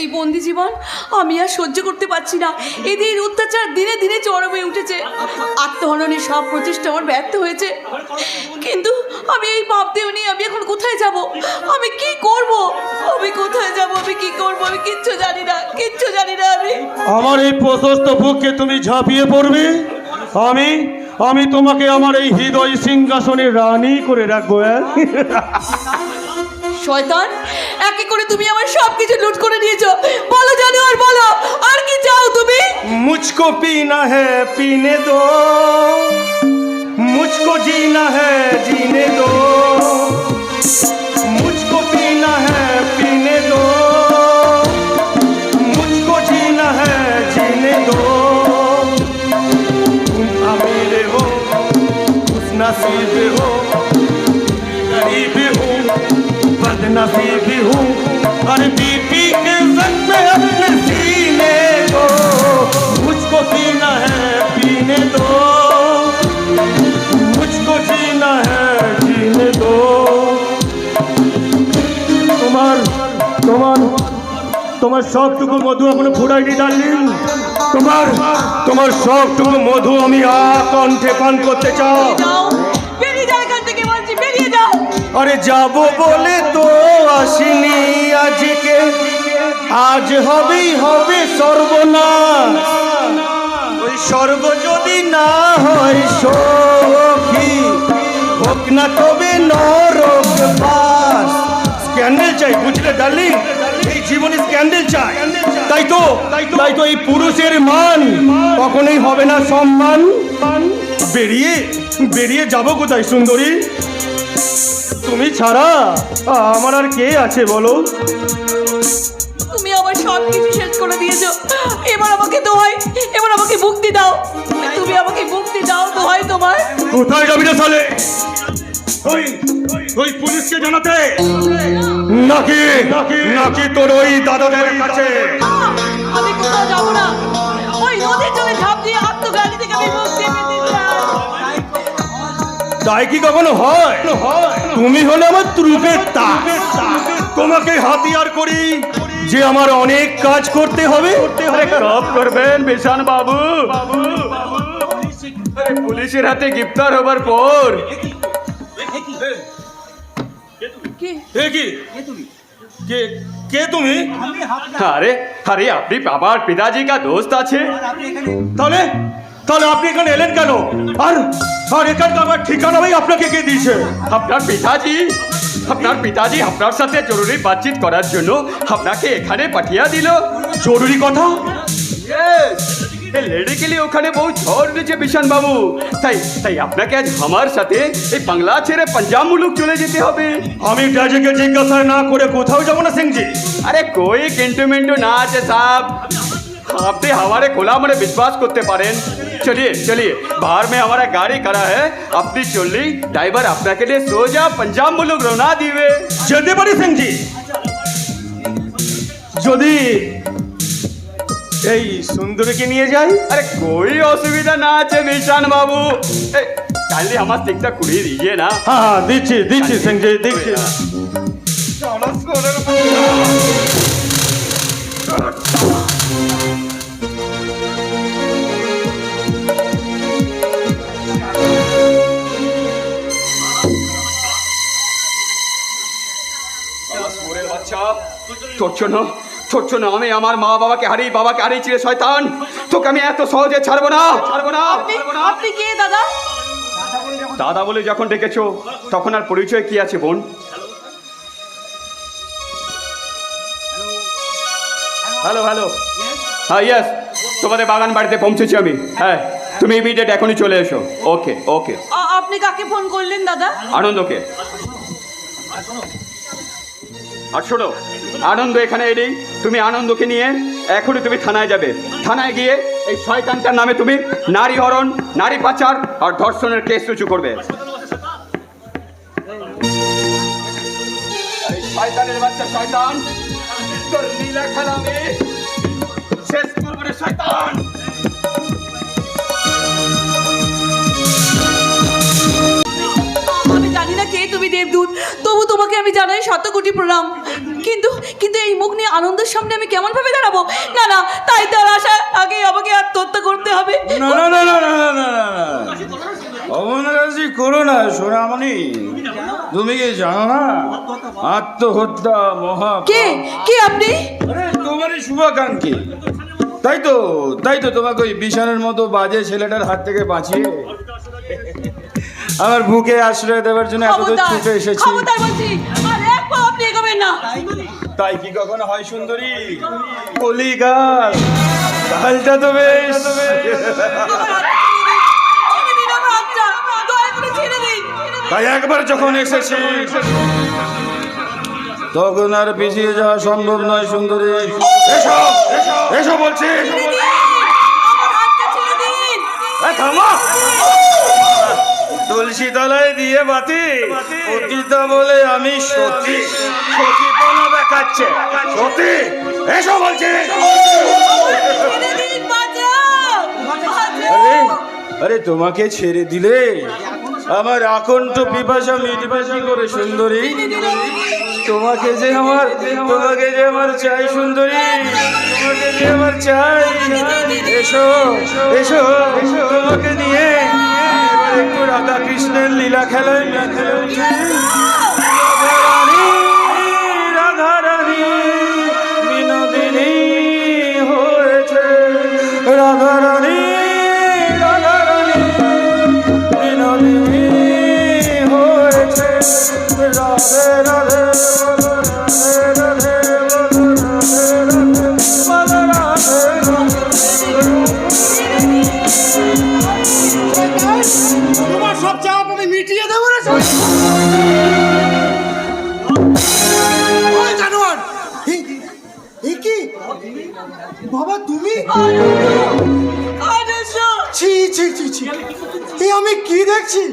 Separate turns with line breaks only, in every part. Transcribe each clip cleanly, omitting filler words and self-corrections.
এই বন্দি জীবন আমি আর সহ্য করতে পারছি না। এদের অত্যাচার দিনে দিনে চরমে উঠেছে। আত্মহননের সব প্রচেষ্টা আমার ব্যর্থ হয়েছে, কিন্তু আমি এই ভাবতেও নি আমি এখন কোথায় যাব, আমি কি করব, আমি কোথায় যাব, আমি কি করব, আমি কিচ্ছু জানি না, কিচ্ছু জানি না। আমি
আমার এই প্রশস্ত বুকে তুমি ঝাঁপিয়ে পড়বে, আমি আমি তোমাকে আমার এই হৃদয় সিংহাসনে রানী করে রাখবো।
শয়তান, একে করে তুমি আমার সব কিছু লুট করে নিয়েছো। বলো জানোয়ার, বলো আর কি চাও তুমি?
मुझको पीना है पीने दो, मुझको जीना है जीने दो, मुझको पीना है पीने दो, मुझको जीना है जीने दो। तुम अमीर हो खुश नसीब हो, गरीब हूँ बदनसीब हूँ, और बीपी के संग में अपने सीने को मुझको पीना है पीने दो, मुझको जीना है जीने दो। তোমার তোমার তোমার সবটুকু মধু এখনো ফুরাইনি ডার্লিং, তোমার তোমার সবটুকু মধু আমি কণ্ঠে পান করতে চাও।
যাও, বেরিয়ে যাও এখান থেকে বলছি, বেরিয়ে যাও।
আরে যাবো বলে তো আসিনি আজকে, আজ হবেই হবে সর্বনাশ। ওই স্বর্গ যদি না হয় সখী, হোক না তবে নরক বাস। স্ক্যান্ডেল চাই, বুঝলে ডার্লিং, এই জীবনে স্ক্যান্ডেল চাই। তাই তো এই পুরুষের মান কখনোই হবে না সম্মান। বেরিয়ে বেরিয়ে যাবো কোথায় সুন্দরী? তুমি ছাড়া আমার আর কে আছে বলো?
তুমি আমার সব কিছু শেষ করে দিয়েছো। এবার আমাকে দোহাই, এবার আমাকে মুক্তি দাও, তুমি আমাকে মুক্তি দাও, দোহাই তোমার।
কোথায় যাবি রে সালে? ওই ওই পুলিশকে জানাতে, নাকি নাকি তোর ওই দাদাদের কাছে?
আমি কোথাও যাবো না, ওই নদীর জলে ঝাঁপ দিয়ে আত্মগাড়ি থেকে আমি মুক্তি পেতে চাই।
তাই কি কখনো হয়? তুমি হলে আমার ত্রুপের তাস, তোমাকে হাতিয়ার করি যে আমার অনেক কাজ করতে হবে।
কব করবেন বিশান বাবু? পুলিশের হাতে গ্রেপ্তার হবার পর
কে তুমি?
আরে আরে আপনি বাবার পিতাজি কা দোস্ত আছে।
তাহলে তাহলে আপনি এখানে এলেন কেন? আর আর এখানকার আমার ঠিকানা ভাই আপনাকে কে দিয়েছে?
আপনার পিতাজি আপনার সাথে জরুরি বাতচিত করার জন্য আপনাকে এখানে পাঠিয়ে দিল।
জরুরি কথা?
লেডি के लिए ওখানে বহু ঝড় উঠেছে বিশান বাবু, তাই তাই আপনাকে আজ আমার সাথে এই বাংলা ছেড়ে পাঞ্জাব মুলুক চলে যেতে হবে।
আমি ডাজেকে জিজ্ঞাসা না করে কোথাও যাব না সিংজি।
আরে কোই কেন্টুমেন্টু না আছে সাহেব, আপনি हमारे खोला मने विश्वास करते पारें। चलिए चलिए, बाहर में हमारा गाड़ी खड़ा है, अपनी चलली ड्राइवर আপনাকে लिए सोजा पंजाब मुलुक रवाना दिवे।
যেতে পারি সিংজি, যদি এই সুন্দরীকে নিয়ে যাই।
अरे कोई असुविधा ना আছে বিশান বাবু, কাইন্ডলি আমার টিকটা কুড়িয়ে দিজিए ना।
হ্যাঁ হ্যাঁ দিচ্ছি দিচ্ছি সিংজি দিচ্ছি।
তোর জন্য আমি আমার মা বাবাকে হারিয়েছি শয়তান, তোকে আমি এত সহজে ছাড়বো না।
আপনি কে দাদা?
দাদা বলে যখন ডেকেছো তখন আর পরিচয় কি আছে বোন? হ্যালো হ্যালো, হ্যাঁ ইয়েস, তোমাদের বাগান বাড়িতে পৌঁছেছি আমি। হ্যাঁ তুমি ইমিডিয়েট এখনই চলে এসো। ওকে ওকে।
আপনি কাকে ফোন করলেন দাদা?
আনন্দকে। আর শোনো, আনন্দ এখানে এলেই তুমি আনন্দকে নিয়ে এখনই তুমি থানায় যাবে। থানায় গিয়ে এই শয়তানটার নামে তুমি নারী হরণ, নারী পাচার আর ধর্ষণের কেস রুজু করবে। শয়তানের বাচ্চা শয়তান, তোর লীলা খেলা আমি শেষ করবো রে শয়তান।
আমি জানি না কে তুমি দেবদূত, তবু তোমাকে আমি জানাই শত কোটি প্রণাম। কিন্তু কিন্তু এই মুখ নিয়ে আনন্দের সামনে আমি কেমন ভাবে দাঁড়াবো? না না, তাই তার আশা আগে আমাকে আত্মহত্যা করতে হবে।
না না না না না না না না না, অমনরাজি করো না সোনামণি। তুমি কি জানো না আত্মহত্যা মহা
কে কে আপনি?
আরে তোমারই শুভাকাঙ্ক্ষী। তাই তো তোমাকে ওই বিছানার মতো বাজে ছেলেটার হাত থেকে বাঁচিয়ে আমার বুকে আশ্রয় দেওয়ার জন্য এত দূর ছুটে এসেছি।
খবরদার বলছি, আর এক পা আপনি এগোবেন না।
তাই কি কখনো হয় সুন্দরী? কলিকাল কালটা তো বেশ।
ছেড়ে দিন আমার হাতটা, দয়া করে ছেড়ে দিন।
তাই একবার যখন এসেছি তখন আর পিছিয়ে যাওয়া সম্ভব নয় সুন্দরী। এসো এসো বলছি।
ছেড়ে দিন, আমার হাতটা ছেড়ে দিন।
থামো। তুলসী তলায় দিয়ে বাতি অতীতা বলে আমি সতী সতীপনা দেখাচ্ছে। সতী এসো বলছি।
ছেড়ে দিন, বাঁচাও, বাঁচাও।
আরে তোমাকে ছেড়ে দিলে আমার আকণ্ঠ পিপাসা মিটবে কি করে সুন্দরী? তোমাকে যে আমার চাই সুন্দরী, তোমাকে যে আমার চাই। এসো এসো তোমাকে নিয়ে এবার একটু রাধা কৃষ্ণের লীলা খেলায় মেতে উঠি। রাধা রানী বিনোদিনী হয়েছে। রাধা রানী বিনোদিনী হয়েছে। রাধে রাধে
তোমার সব চাপ আমি মিটিয়ে দেবো না। ওই জানোয়ার, এই কি বাবা তুমি? ছি ছি ছি ছি, এই আমি কি দেখছি?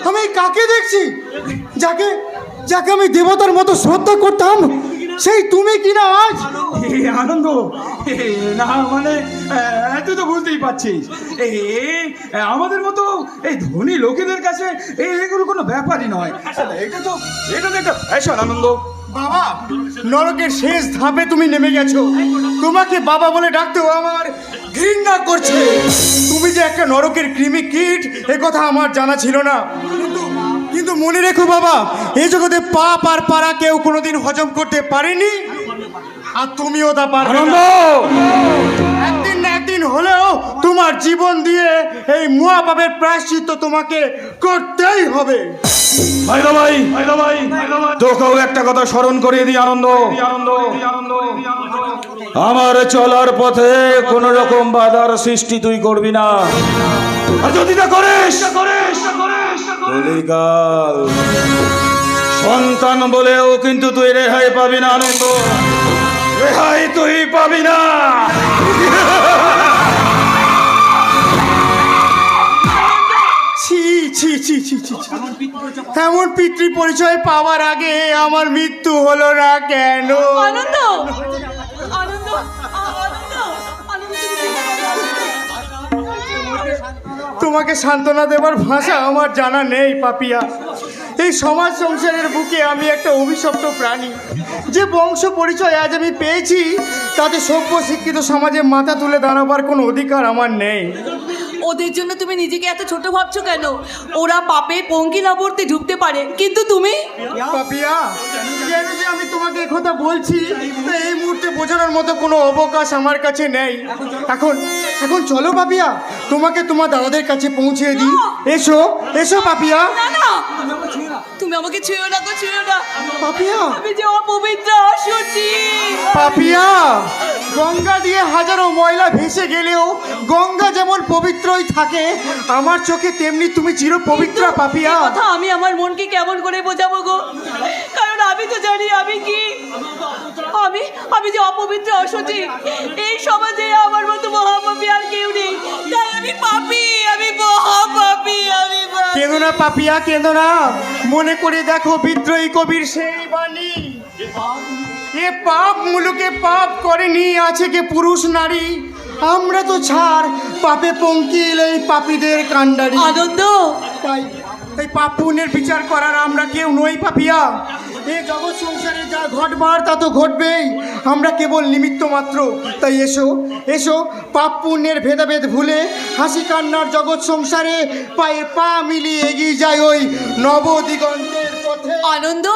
আমি কাকে দেখছি? যাকে যাকে আমি দেবতার মতো শ্রদ্ধা করতাম সেই তুমি কিনা আজ?
আনন্দ না মানে তুই তো বুঝতেই পারছিস আমাদের মতো এই ধনী লোকেদের কাছে এগুলো কোনো ব্যাপারই নয়। এটা তো একটা ফ্যাশন আনন্দ।
বাবা, নরকের শেষ ধাপে তুমি নেমে গেছো। তোমাকে বাবা বলে ডাকতেও আমার ঘৃণা করছে। তুমি যে একটা নরকের কৃমি কীট এ কথা আমার জানা ছিল না। কিন্তু মনে রেখো বাবা, এই জগতে পাপ আর পারা কেউ কোনোদিন হজম করতে পারেনি, আর তুমিও তা পারবে না। একদিন না একদিন হলেও তোমার জীবন দিয়ে এই মহাপাপের প্রায়শ্চিত্ত তোমাকে করতেই হবে।
তোকেও একটা কথা স্মরণ করিয়ে দিই আনন্দ। আমার চলার পথে কোন রকম বাধার সৃষ্টি তুই করবি না। আর যদি না করিস কলিকাল সন্তান বলেও কিন্তু তুই রেহাই পাবি না আনন্দ। রেহাই তুই পাবি না।
ছি ছি ছি ছি ছি ছি। এমন পিতৃ পরিচয় পাওয়ার আগে আমার মৃত্যু হলো না কেন?
আনন্দ, আনন্দ, আনন্দ, আনন্দ।
তোমাকে সান্ত্বনা দেবার ভাষা আমার জানা নেই পাপিয়া। এই সমাজ সংসারের বুকে আমি একটা অভিশপ্ত প্রাণী। যে বংশ পরিচয় আজ আমি পেয়েছি তাতে সভ্য শিক্ষিত সমাজে মাথা তুলে দাঁড়াবার কোনো অধিকার আমার নেই।
ওদের জন্য তুমি নিজেকে এত ছোট ভাবছো কেন? ওরা পাপে পঙ্কিলাবর্তে ঢুকতে পারে, কিন্তু তুমি?
পাপিয়া, কেন যে আমি তোমাকে একথা বলছি তা এই মুহূর্তে বোঝানোর মতো কোনো অবকাশ আমার কাছে নেই। এখন চলো পাপিয়া, তোমাকে তোমার দাদাদের কাছে পৌঁছে দিই। এসো এসো পাপিয়া।
না না, তুমি আমাকে ছুঁয়ো না, গো ছুঁয়ো না।
পাপিয়া,
আমি যে অপবিত্র অসুচি।
পাপিয়া, গঙ্গা দিয়ে হাজারো ময়লা ভেসে গেলেও গঙ্গা যেমন পবিত্রই থাকে, আমার চোখে তেমনি তুমি চির পবিত্র পাপিয়া।
এই কথা আমি আমার মনকে কেমন করে বোঝাবো গো? কারণ আমি তো জানি আমি কি। আমি যে অপবিত্র অসুচি। এই সমাজে আমার মতো মহাপাপী আর কেউ নেই। তাই আমি পাপী, আমি মহাপাপী, আমি পাপী।
কেঁদো না পাপিয়া, কেঁদো না। মনে করে দেখো বিদ্রোহী কবির সেই বাণী, এ পাপ মুলুকে পাপ করেনি আছে কে পুরুষ নারী। আমরা তো ছাড় পাপে পঙ্কিল এই পাপীদের কাণ্ডারি।
আনন্দ,
তাই এই পাপ পুণ্যের বিচার করার আমরা কেউ নই পাপিয়া। এই জগৎ সংসারে যা ঘটবার তা তো ঘটবেই, আমরা কেবল নিমিত্ত মাত্র। তাই এসো এসো, পাপ পুণ্যের ভেদাভেদ ভুলে হাসি কান্নার জগৎ সংসারে পায়ে পা মিলিয়ে এগিয়ে যায় ওই নবদিগন্তের পথে।
আনন্দ